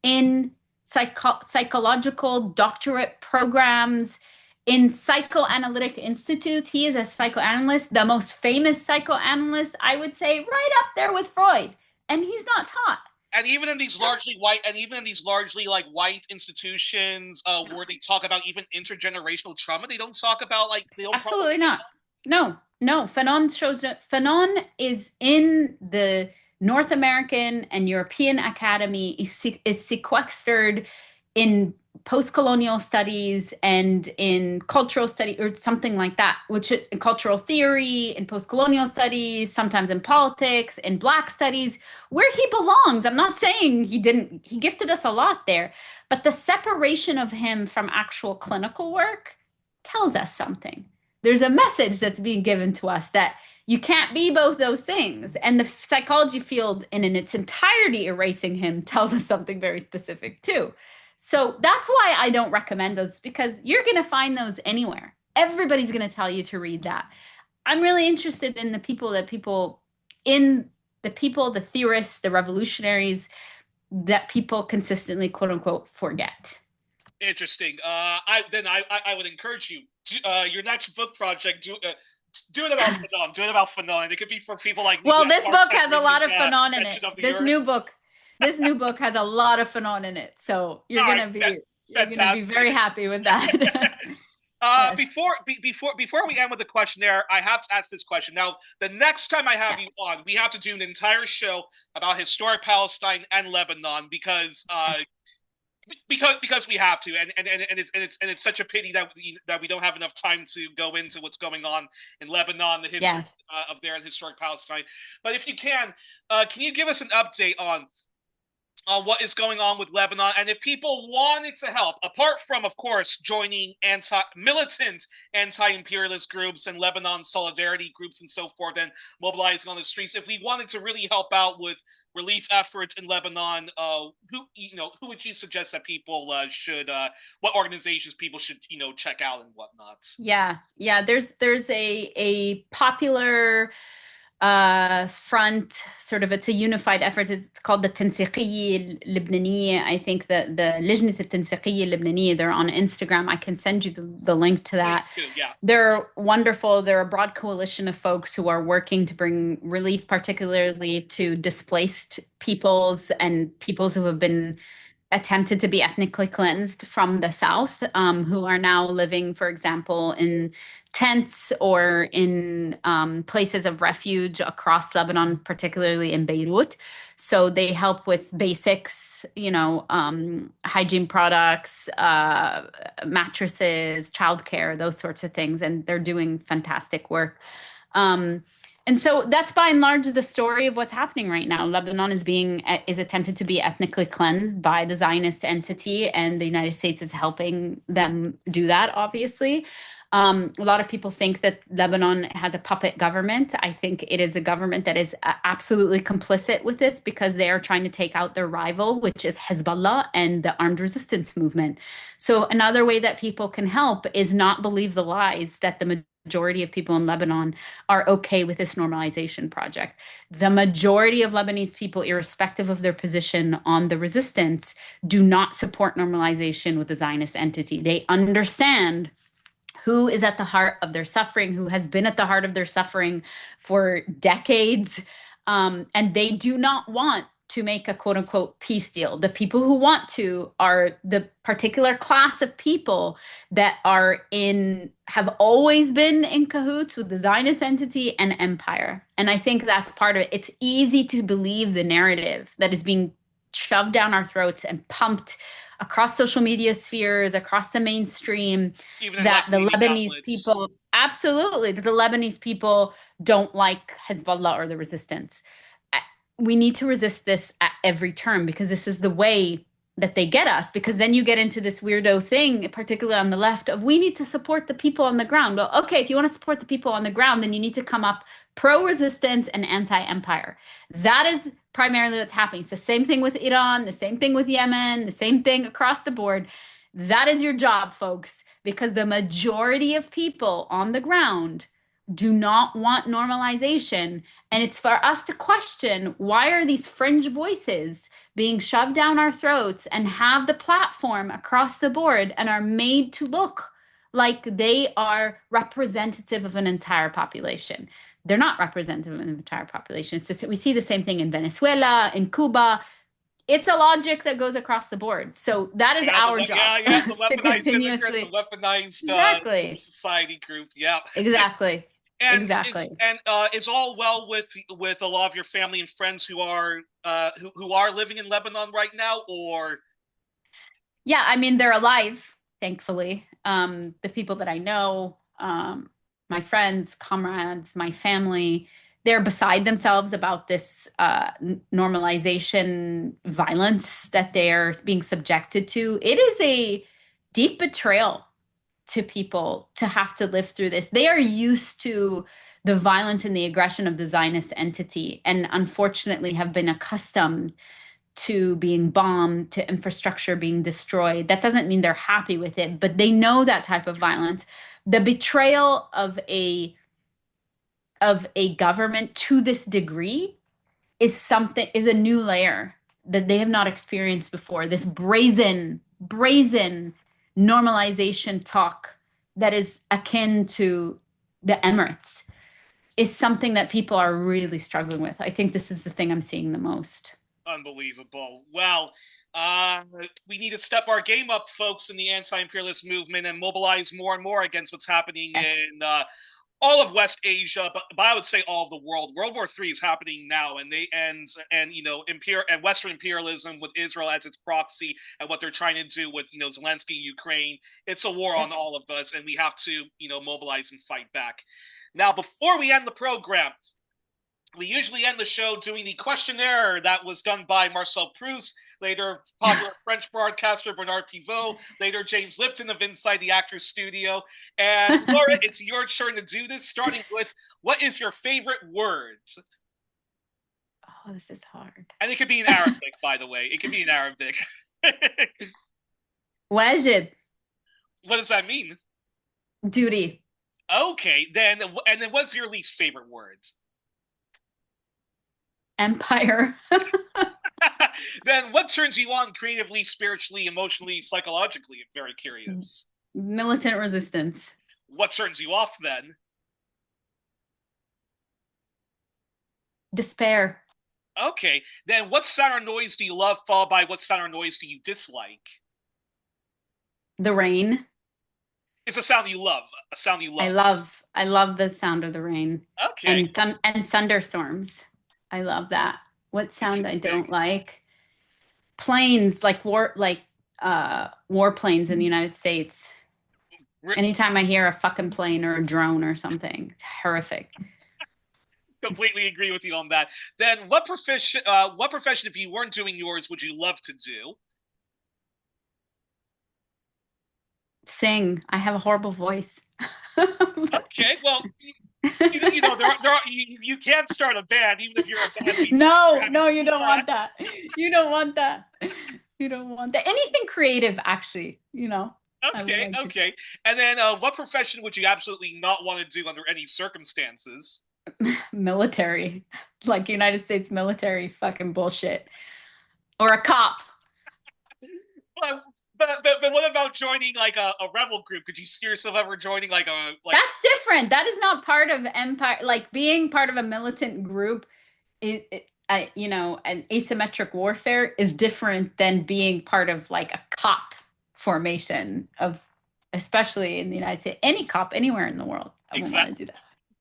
in psychological doctorate programs, in psychoanalytic institutes. He is a psychoanalyst, the most famous psychoanalyst, I would say, right up there with Freud. And he's not taught. And even in these That's largely white, and even in these largely like white institutions, where they talk about even intergenerational trauma, they don't talk about like they don't absolutely properly. not. No, no. Fanon shows no, Fanon is in the North American and European Academy, is sequestered in post-colonial studies and in cultural study or something like that, which is in cultural theory, in post-colonial studies, sometimes in politics, in Black studies, where he belongs. I'm not saying he didn't, he gifted us a lot there, but the separation of him from actual clinical work tells us something. There's a message that's being given to us that you can't be both those things. And the psychology field, in its entirety, erasing him tells us something very specific too. So that's why I don't recommend those, because you're going to find those anywhere. Everybody's going to tell you to read that. I'm really interested in the people, the theorists, the revolutionaries that people consistently, quote unquote, forget. Interesting. I would encourage you your next book project do it about Fanon. Do it about Fanon. And it could be for people like me who Well, have a this hard book time has a reading lot of Fanon in it. section of the Youri. This new book has a lot of Fanon in it. So All right, you're gonna be fantastic. very happy with that. Yes. Before we end with the questionnaire, I have to ask this question. Now, the next time I have Yeah. you on, we have to do an entire show about historic Palestine and Lebanon because we have to, and it's such a pity that we don't have enough time to go into what's going on in Lebanon, the history Yeah. of there and historic Palestine. But if you can you give us an update on what is going on with Lebanon, and if people wanted to help, apart from, of course, joining militant anti-imperialist groups and Lebanon solidarity groups and so forth, and mobilizing on the streets, if we wanted to really help out with relief efforts in Lebanon, who would you suggest that people what organizations people should check out and whatnot? Yeah. Yeah. There's a popular front, sort of, it's a unified effort. It's called the تنسيقية اللبنانية. I think that the لجنة التنسيقية اللبنانية, they're on Instagram. I can send you the link to that. Please do, yeah. They're wonderful. They're a broad coalition of folks who are working to bring relief, particularly to displaced peoples and peoples who have been attempted to be ethnically cleansed from the South, who are now living, for example, in tents or in places of refuge across Lebanon, particularly in Beirut. So they help with basics, hygiene products, mattresses, childcare, those sorts of things. And they're doing fantastic work. And so that's by and large the story of what's happening right now. Lebanon is attempted to be ethnically cleansed by the Zionist entity, and the United States is helping them do that, obviously. A lot of people think that Lebanon has a puppet government. I think it is a government that is absolutely complicit with this, because they are trying to take out their rival, which is Hezbollah and the armed resistance movement. So another way that people can help is not believe the lies that the majority of people in Lebanon are okay with this normalization project. The majority of Lebanese people, irrespective of their position on the resistance, do not support normalization with the Zionist entity. They understand who is at the heart of their suffering, who has been at the heart of their suffering for decades. And they do not want to make a quote unquote peace deal. The people who want to are the particular class of people that have always been in cahoots with the Zionist entity and empire. And I think that's part of it. It's easy to believe the narrative that is being shoved down our throats and pumped across social media spheres, across the mainstream, Even in that the left-leaning Lebanese outlets. people, absolutely, that the Lebanese people don't like Hezbollah or the resistance. We need to resist this at every turn because this is the way that they get us. Because then you get into this weirdo thing, particularly on the left, of we need to support the people on the ground. Well, okay, if you want to support the people on the ground, then you need to come up pro-resistance and anti-empire. That is primarily what's happening. It's the same thing with Iran, the same thing with Yemen, the same thing across the board. That is your job, folks, because the majority of people on the ground do not want normalization. And it's for us to question, why are these fringe voices being shoved down our throats and have the platform across the board and are made to look like they are representative of an entire population? They're not representative of an entire population. It's just, we see the same thing in Venezuela, in Cuba. It's a logic that goes across the board. So that is Yeah, our job the to weaponized immigrant, the continuously. weaponized civil Exactly. society group. Yeah. Exactly. And Exactly. is all well with a lot of your family and friends who are who are living in Lebanon right now, or Yeah, I mean, they're alive, thankfully. The people that I know, my friends, comrades, my family, they're beside themselves about this normalization violence that they're being subjected to. It is a deep betrayal to people to have to live through this. They are used to the violence and the aggression of the Zionist entity, and unfortunately have been accustomed to being bombed, to infrastructure being destroyed. That doesn't mean they're happy with it, but they know that type of violence. The betrayal of a government to this degree is a new layer that they have not experienced before. This brazen normalization talk that is akin to the Emirates is something that people are really struggling with. I think this is the thing I'm seeing the most. unbelievable. Well, uh, we need to step our game up, folks, in the anti-imperialist movement and mobilize more and more against what's happening Yes. in all of West Asia, but I would say all of the world. World War III is happening now, and and Western imperialism with Israel as its proxy, and what they're trying to do with Zelensky in Ukraine. It's a war on Yep. all of us, and we have to mobilize and fight back. Now, before we end the program, we usually end the show doing the questionnaire that was done by Marcel Proust, later popular French broadcaster Bernard Pivot, later James Lipton of Inside the Actors Studio. And Laura, it's your turn to do this, starting with what is your favorite word? Oh, this is hard. And it could be in Arabic, by the way. It could be in Arabic. Wajib, What does that mean? duty, Okay, then what's your least favorite word? empire, Then what turns you on creatively, spiritually, emotionally, psychologically? I'm very curious. militant resistance, What turns you off then? despair, Okay, then what sound or noise do you love, followed by what sound or noise do you dislike? the rain. It's a sound you love, a sound you love. I love the sound of the rain Okay, and thunderstorms. I love that. What sound I interesting. don't like? Planes, like war planes in the United States. Anytime I hear a fucking plane or a drone or something, it's horrific. Completely agree with you on that. Then what profession, if you weren't doing yours, would you love to do? Sing. I have a horrible voice. Okay, well, you can't start a band, even if you're a band leader. No, Haven't no, you seen don't that. want that. You don't want that. You don't want that. Anything creative, actually, you know. I would Okay, like to. okay. And then what profession would you absolutely not want to do under any circumstances? Military, like United States military fucking bullshit. Or a cop. But, but what about joining like a rebel group? Could you see yourself ever joining like a like That's different. That is not part of empire. Like being part of a militant group an asymmetric warfare is different than being part of like a cop formation of, especially in the United States, any cop anywhere in the world. I wouldn't want exact to do that.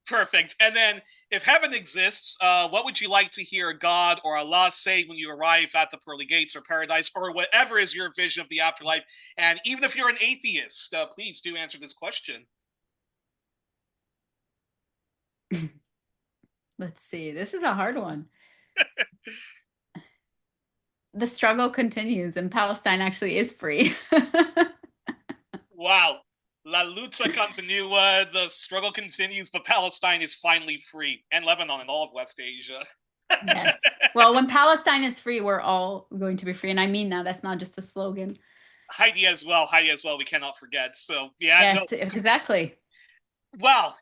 perfect? And then if heaven exists, what would you like to hear God or Allah say when you arrive at the pearly gates or paradise or whatever is your vision of the afterlife? And even if you're an atheist, please do answer this question. Let's see. This is a hard one. The struggle continues and Palestine actually is free. Wow. La lucha continua, the struggle continues, but Palestine is finally free, and Lebanon and all of West Asia. Yes. Well, when Palestine is free, we're all going to be free. And I mean that. That's not just a slogan. Heidi as well. Heidi as well. We cannot forget. So yeah, no. Yes, exactly. Well,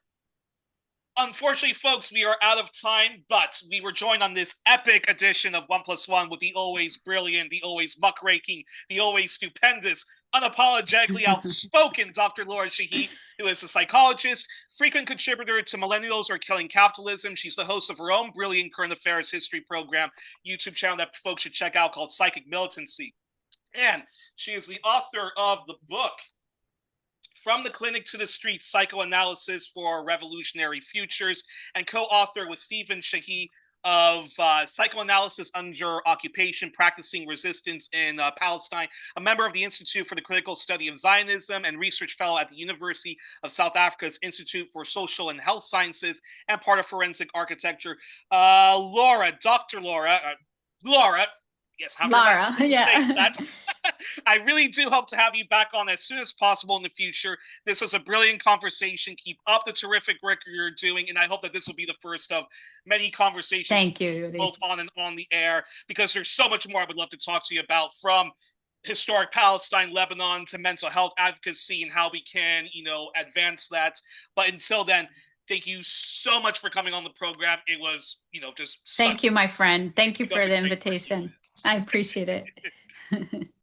unfortunately, folks, we are out of time, but we were joined on this epic edition of One Plus One with the always brilliant, the always muckraking, the always stupendous, unapologetically outspoken Dr. Lara Sheehi, who is a psychologist, frequent contributor to Millennials Are Killing Capitalism. She's the host of her own brilliant current affairs history program, YouTube channel that folks should check out called Psychic Militancy. And she is the author of the book From the Clinic to the Streets, Psychoanalysis for Revolutionary Futures, and co-author with Stephen Sheehi of Psychoanalysis Under Occupation, Practicing Resistance in Palestine, a member of the Institute for the Critical Study of Zionism and research fellow at the University of South Africa's Institute for Social and Health Sciences, and part of forensic architecture. Dr. Lara, yes, have her Lara, mistake yeah. that. I really do hope to have you back on as soon as possible in the future. This was a brilliant conversation. Keep up the terrific work you're doing, and I hope that this will be the first of many conversations Thank you, Youri. both on and on the air, because there's so much more I would love to talk to you about, from historic Palestine, Lebanon, to mental health advocacy and how we can, advance that. But until then, thank you so much for coming on the program. It was, just such Thank you, my friend. Thank you a for the great invitation. I appreciate it.